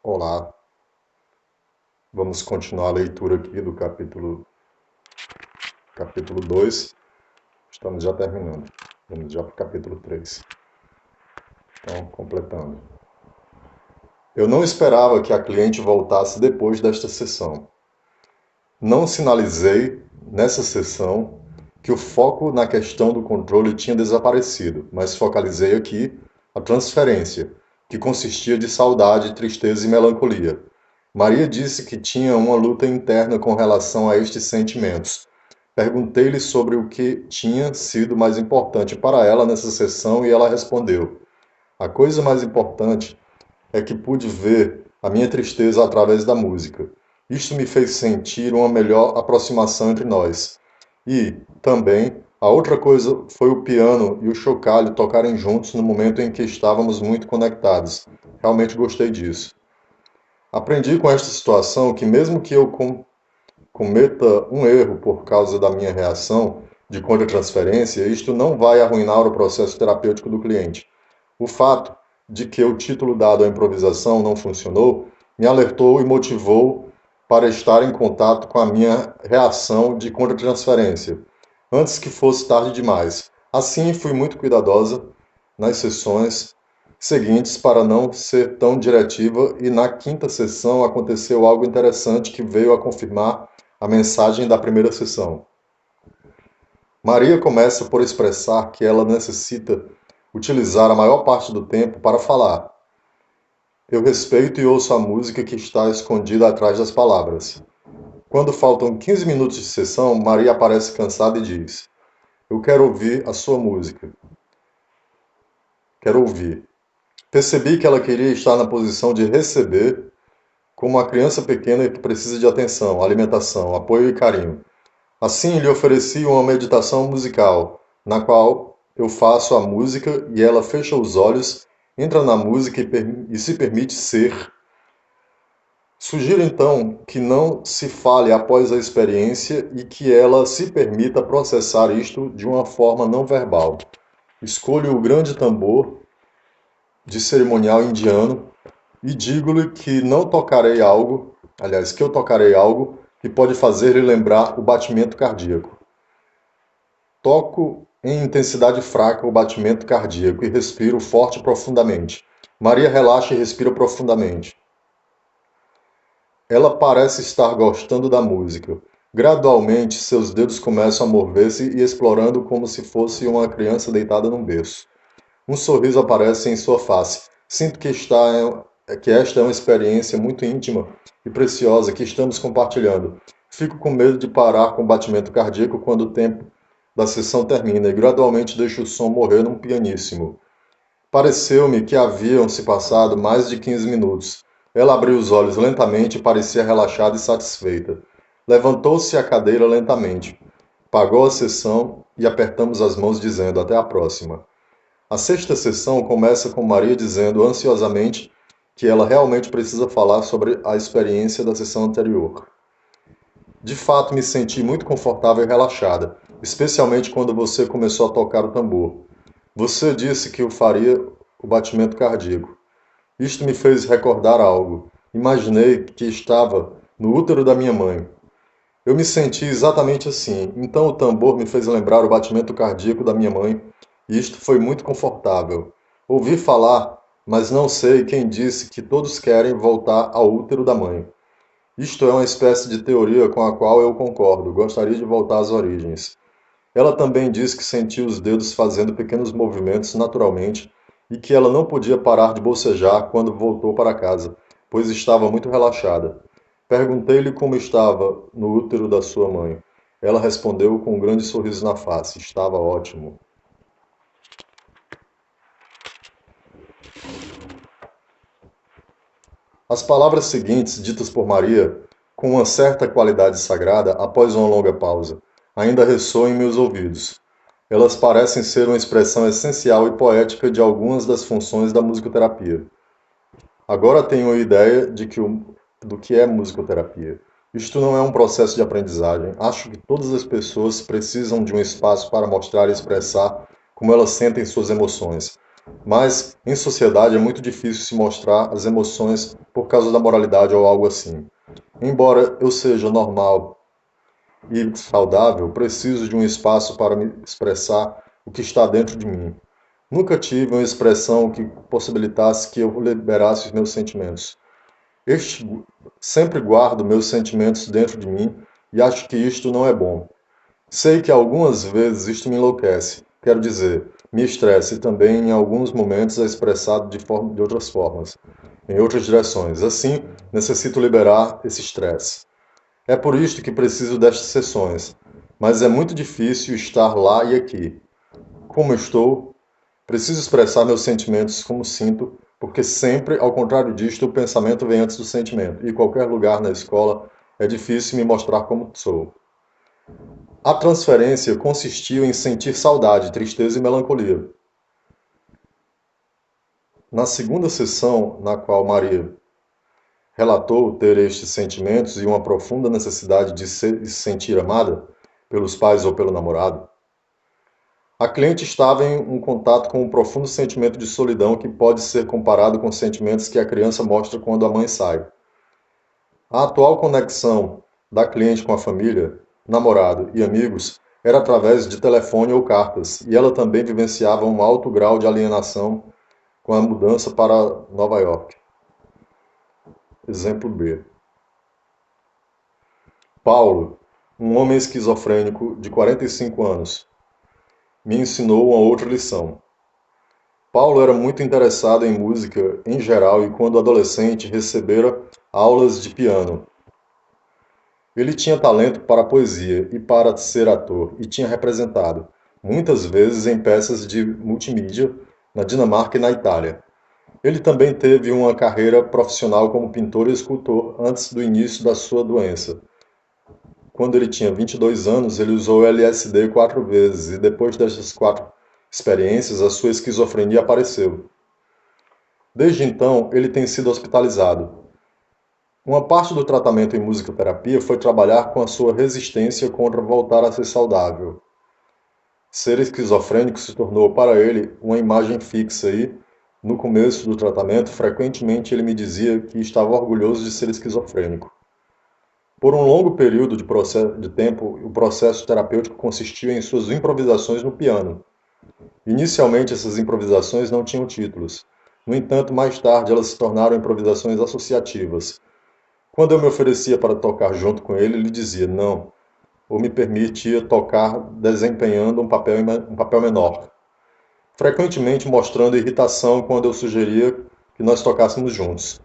Olá, vamos continuar a leitura aqui do capítulo 2. Estamos já terminando. Vamos já para o capítulo 3. Então, completando. Eu não esperava que a cliente voltasse depois desta sessão. Não sinalizei, nessa sessão, que o foco na questão do controle tinha desaparecido, mas focalizei aqui a transferência, que consistia de saudade, tristeza e melancolia. Maria disse que tinha uma luta interna com relação a estes sentimentos. Perguntei-lhe sobre o que tinha sido mais importante para ela nessa sessão e ela respondeu: a coisa mais importante é que pude ver a minha tristeza através da música. Isto me fez sentir uma melhor aproximação entre nós. E, também, a outra coisa foi o piano e o chocalho tocarem juntos no momento em que estávamos muito conectados. Realmente gostei disso. Aprendi com esta situação que mesmo que eu cometa um erro por causa da minha reação de contra-transferência, isto não vai arruinar o processo terapêutico do cliente. O fato de que o título dado à improvisação não funcionou me alertou e motivou para estar em contato com a minha reação de contra-transferência, antes que fosse tarde demais. Assim, fui muito cuidadosa nas sessões seguintes para não ser tão diretiva, e na quinta sessão aconteceu algo interessante que veio a confirmar a mensagem da primeira sessão. Maria começa por expressar que ela necessita utilizar a maior parte do tempo para falar. Eu respeito e ouço a música que está escondida atrás das palavras. Quando faltam 15 minutos de sessão, Maria aparece cansada e diz: eu quero ouvir a sua música. Quero ouvir. Percebi que ela queria estar na posição de receber, como uma criança pequena que precisa de atenção, alimentação, apoio e carinho. Assim, lhe ofereci uma meditação musical, na qual eu faço a música e ela fecha os olhos, entra na música e se permite ser. Sugiro então que não se fale após a experiência e que ela se permita processar isto de uma forma não verbal. Escolho o grande tambor de cerimonial indiano e digo-lhe que não tocarei algo, que eu tocarei algo que pode fazer-lhe lembrar o batimento cardíaco. Toco em intensidade fraca o batimento cardíaco e respiro forte e profundamente. Maria relaxa e respira profundamente. Ela parece estar gostando da música. Gradualmente, seus dedos começam a mover-se e explorando como se fosse uma criança deitada num berço. Um sorriso aparece em sua face. Sinto que esta é uma experiência muito íntima e preciosa que estamos compartilhando. Fico com medo de parar com o batimento cardíaco quando o tempo da sessão termina e gradualmente deixo o som morrer num pianíssimo. Pareceu-me que haviam se passado mais de 15 minutos. Ela abriu os olhos lentamente e parecia relaxada e satisfeita. Levantou-se a cadeira lentamente. Pagou a sessão e apertamos as mãos dizendo até a próxima. A sexta sessão começa com Maria dizendo ansiosamente que ela realmente precisa falar sobre a experiência da sessão anterior. De fato, me senti muito confortável e relaxada, especialmente quando você começou a tocar o tambor. Você disse que eu faria o batimento cardíaco. Isto me fez recordar algo. Imaginei que estava no útero da minha mãe. Eu me senti exatamente assim. Então o tambor me fez lembrar o batimento cardíaco da minha mãe, e isto foi muito confortável. Ouvi falar, mas não sei quem disse que todos querem voltar ao útero da mãe. Isto é uma espécie de teoria com a qual eu concordo. Gostaria de voltar às origens. Ela também disse que sentiu os dedos fazendo pequenos movimentos naturalmente e que ela não podia parar de bocejar quando voltou para casa, pois estava muito relaxada. Perguntei-lhe como estava no útero da sua mãe. Ela respondeu com um grande sorriso na face: estava ótimo. As palavras seguintes, ditas por Maria, com uma certa qualidade sagrada, após uma longa pausa, ainda ressoam em meus ouvidos. Elas parecem ser uma expressão essencial e poética de algumas das funções da musicoterapia. Agora tenho a ideia do que é musicoterapia. Isto não é um processo de aprendizagem. Acho que todas as pessoas precisam de um espaço para mostrar e expressar como elas sentem suas emoções. Mas, em sociedade, é muito difícil se mostrar as emoções por causa da moralidade ou algo assim. Embora eu seja normal e saudável, preciso de um espaço para me expressar o que está dentro de mim. Nunca tive uma expressão que possibilitasse que eu liberasse os meus sentimentos. Este, sempre guardo meus sentimentos dentro de mim e acho que isto não é bom. Sei que algumas vezes isto me enlouquece, quero dizer, me estressa e também em alguns momentos é expressado de outras formas, em outras direções. Assim, necessito liberar esse estresse. É por isto que preciso destas sessões, mas é muito difícil estar lá e aqui. Como estou, preciso expressar meus sentimentos como sinto, porque sempre, ao contrário disto, o pensamento vem antes do sentimento, e qualquer lugar na escola é difícil me mostrar como sou. A transferência consistiu em sentir saudade, tristeza e melancolia. Na segunda sessão, na qual Maria relatou ter estes sentimentos e uma profunda necessidade de se sentir amada pelos pais ou pelo namorado, a cliente estava em um contato com um profundo sentimento de solidão que pode ser comparado com os sentimentos que a criança mostra quando a mãe sai. A atual conexão da cliente com a família, namorado e amigos era através de telefone ou cartas, e ela também vivenciava um alto grau de alienação com a mudança para Nova York. Exemplo B. Paulo, um homem esquizofrênico de 45 anos, me ensinou uma outra lição. Paulo era muito interessado em música em geral e, quando adolescente, recebera aulas de piano. Ele tinha talento para a poesia e para ser ator, e tinha representado, muitas vezes, em peças de multimídia na Dinamarca e na Itália. Ele também teve uma carreira profissional como pintor e escultor antes do início da sua doença. Quando ele tinha 22 anos, ele usou LSD 4 vezes, e depois dessas 4 experiências, a sua esquizofrenia apareceu. Desde então, ele tem sido hospitalizado. Uma parte do tratamento em musicoterapia foi trabalhar com a sua resistência contra voltar a ser saudável. Ser esquizofrênico se tornou para ele uma imagem fixa e, no começo do tratamento, frequentemente ele me dizia que estava orgulhoso de ser esquizofrênico. Por um longo período de tempo, o processo terapêutico consistiu em suas improvisações no piano. Inicialmente, essas improvisações não tinham títulos. No entanto, mais tarde, elas se tornaram improvisações associativas. Quando eu me oferecia para tocar junto com ele, ele dizia não, ou me permitia tocar desempenhando um papel menor, frequentemente mostrando irritação quando eu sugeria que nós tocássemos juntos.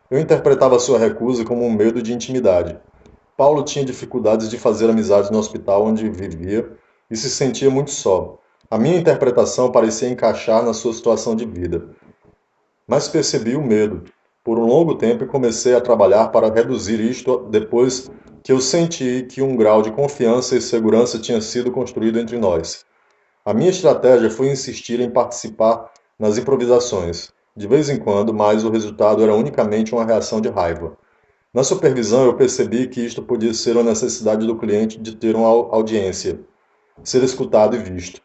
Eu interpretava sua recusa como um medo de intimidade. Paulo tinha dificuldades de fazer amizades no hospital onde vivia e se sentia muito só. A minha interpretação parecia encaixar na sua situação de vida, mas percebi o medo por um longo tempo e comecei a trabalhar para reduzir isto depois que eu senti que um grau de confiança e segurança tinha sido construído entre nós. A minha estratégia foi insistir em participar nas improvisações, de vez em quando, mas o resultado era unicamente uma reação de raiva. Na supervisão, eu percebi que isto podia ser uma necessidade do cliente de ter uma audiência, ser escutado e visto.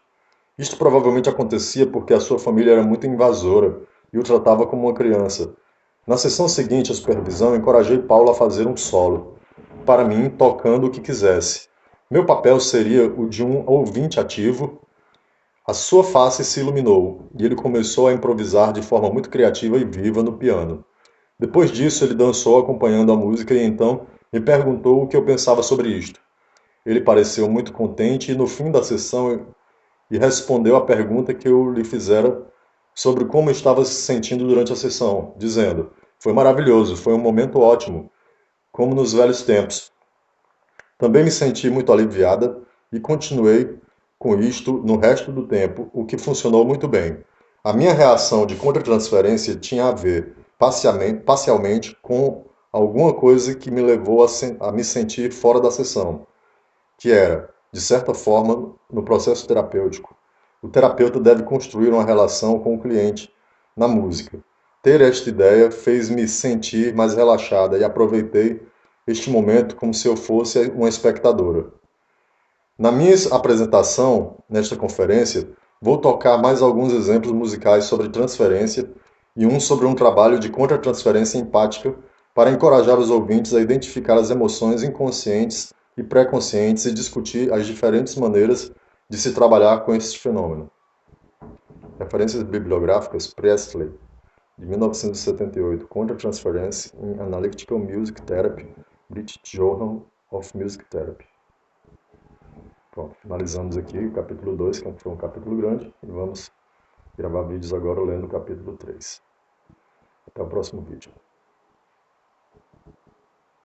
Isto provavelmente acontecia porque a sua família era muito invasora e o tratava como uma criança. Na sessão seguinte à supervisão, encorajei Paulo a fazer um solo, para mim, tocando o que quisesse. Meu papel seria o de um ouvinte ativo. A sua face se iluminou e ele começou a improvisar de forma muito criativa e viva no piano. Depois disso, ele dançou acompanhando a música e então me perguntou o que eu pensava sobre isto. Ele pareceu muito contente e no fim da sessão respondeu à pergunta que eu lhe fizera sobre como estava se sentindo durante a sessão, dizendo: "Foi maravilhoso, foi um momento ótimo, como nos velhos tempos." Também me senti muito aliviada e continuei com isto no resto do tempo, o que funcionou muito bem. A minha reação de contratransferência tinha a ver, parcialmente, com alguma coisa que me levou a me sentir fora da sessão, que era, de certa forma, no processo terapêutico. O terapeuta deve construir uma relação com o cliente na música. Ter esta ideia fez-me sentir mais relaxada e aproveitei este momento como se eu fosse uma espectadora. Na minha apresentação, nesta conferência, Vou tocar mais alguns exemplos musicais sobre transferência e um sobre um trabalho de contra-transferência empática para encorajar os ouvintes a identificar as emoções inconscientes e pré-conscientes e discutir as diferentes maneiras de se trabalhar com este fenômeno. Referências bibliográficas: Priestley, de 1978, Contra-Transference in Analytical Music Therapy, British Journal of Music Therapy. Pronto, finalizamos aqui o capítulo 2, que foi um capítulo grande, e vamos gravar vídeos agora lendo o capítulo 3. Até o próximo vídeo.